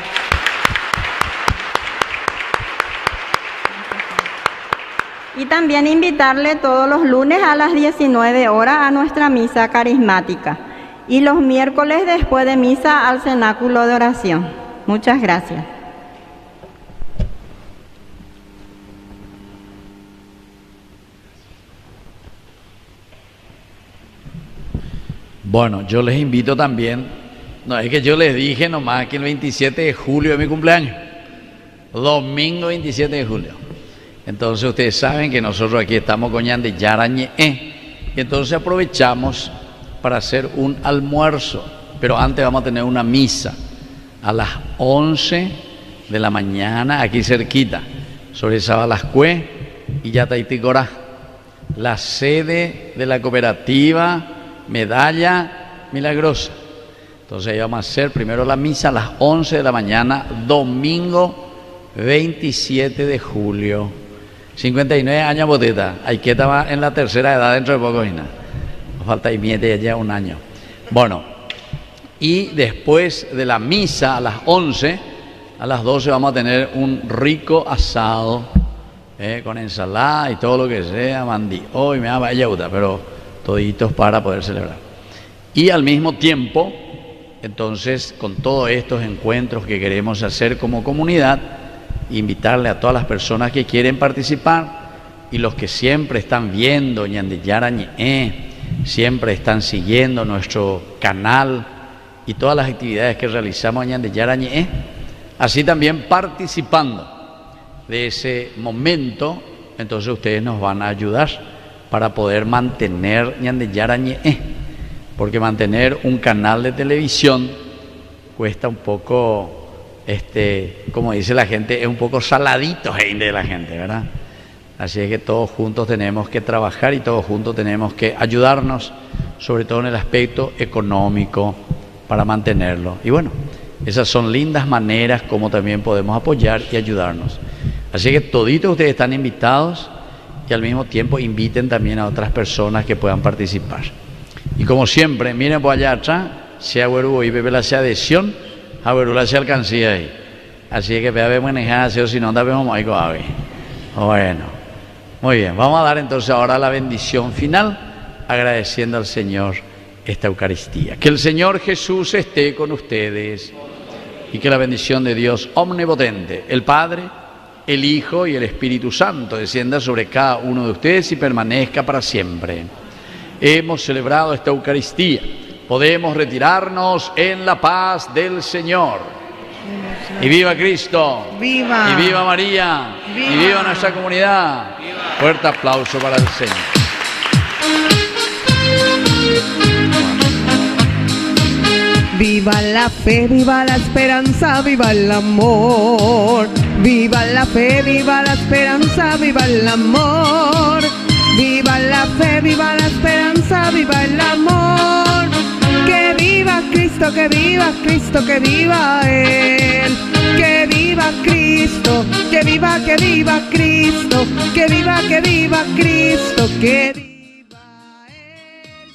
Y también invitarle todos los lunes a las 19 horas a nuestra misa carismática y los miércoles después de misa al cenáculo de oración. Muchas gracias. Bueno, yo les invito también, no es que yo les dije nomás que el 27 de julio es mi cumpleaños, domingo 27 de julio. Entonces ustedes saben que nosotros aquí estamos con Ñande Yarañe, y entonces aprovechamos para hacer un almuerzo, pero antes vamos a tener una misa a las 11 de la mañana, aquí cerquita, sobre Sabalascue y Yataiticorá, la sede de la cooperativa Medalla Milagrosa. Entonces ahí vamos a hacer primero la misa a las 11 de la mañana, domingo 27 de julio. 59 años boteta, hay que estar en la tercera edad dentro de poco, nos falta y miete ya un año. Bueno, y después de la misa a las 11, a las 12 vamos a tener un rico asado, con ensalada y todo lo que sea, mandí. Hoy me da vaya uta, pero toditos para poder celebrar. Y al mismo tiempo, entonces, con todos estos encuentros que queremos hacer como comunidad, invitarle a todas las personas que quieren participar y los que siempre están viendo Ñande Yarañe, siempre están siguiendo nuestro canal y todas las actividades que realizamos en Ñande Yarañe, así también participando de ese momento. Entonces ustedes nos van a ayudar para poder mantener Ñande Yarañe, porque mantener un canal de televisión cuesta un poco, como dice la gente, es un poco saladito de la gente, ¿verdad? Así es que todos juntos tenemos que trabajar y todos juntos tenemos que ayudarnos, sobre todo en el aspecto económico, para mantenerlo. Y bueno, esas son lindas maneras como también podemos apoyar y ayudarnos. Así que toditos ustedes están invitados y al mismo tiempo inviten también a otras personas que puedan participar. Y como siempre, miren por allá atrás, sea huerubo y bebe la sea adhesión, a ver, la se alcancía ahí. Así que vea manejar, o si no, vemos más. Bueno, muy bien. Vamos a dar entonces ahora la bendición final, agradeciendo al Señor esta Eucaristía. Que el Señor Jesús esté con ustedes y que la bendición de Dios omnipotente, el Padre, el Hijo y el Espíritu Santo descienda sobre cada uno de ustedes y permanezca para siempre. Hemos celebrado esta Eucaristía. Podemos retirarnos en la paz del Señor. Y viva Cristo. ¡Viva! Y viva María. ¡Viva! Y viva nuestra comunidad. ¡Viva! Fuerte aplauso para el Señor. Viva la fe, viva la esperanza, viva el amor. Viva la fe, viva la esperanza, viva el amor. Viva la fe, viva la esperanza, viva el amor. Que viva Cristo, que viva Cristo, que viva Él. Que viva Cristo, que viva Cristo, que viva Cristo, que viva Él.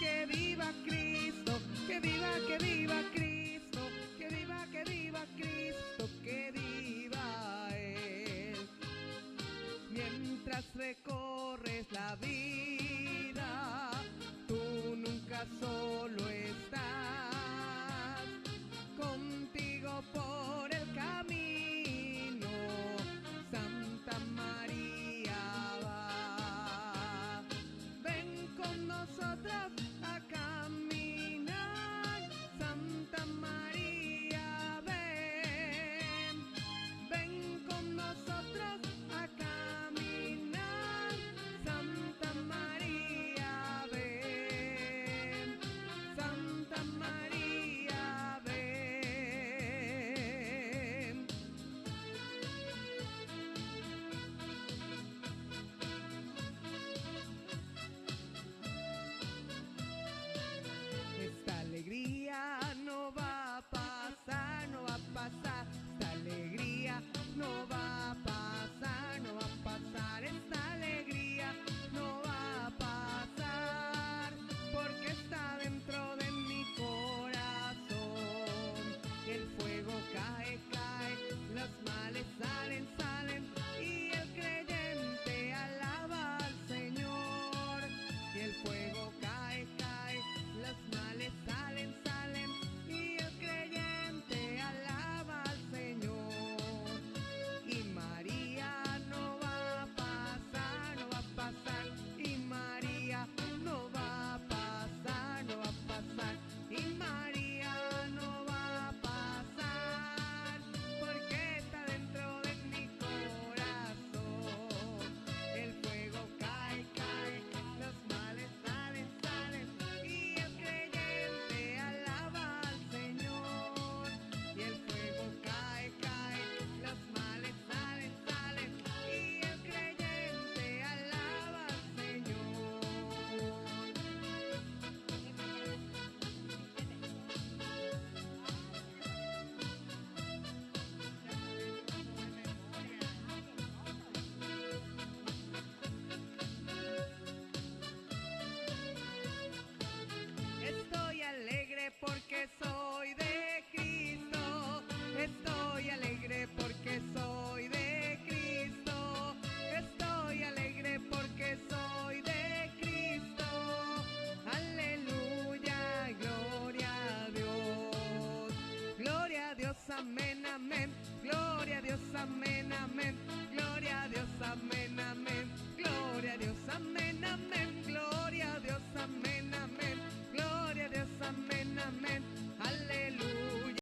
Que viva Cristo, que viva Cristo, que viva Cristo, que viva Él. Mientras recorres la vida, tú nunca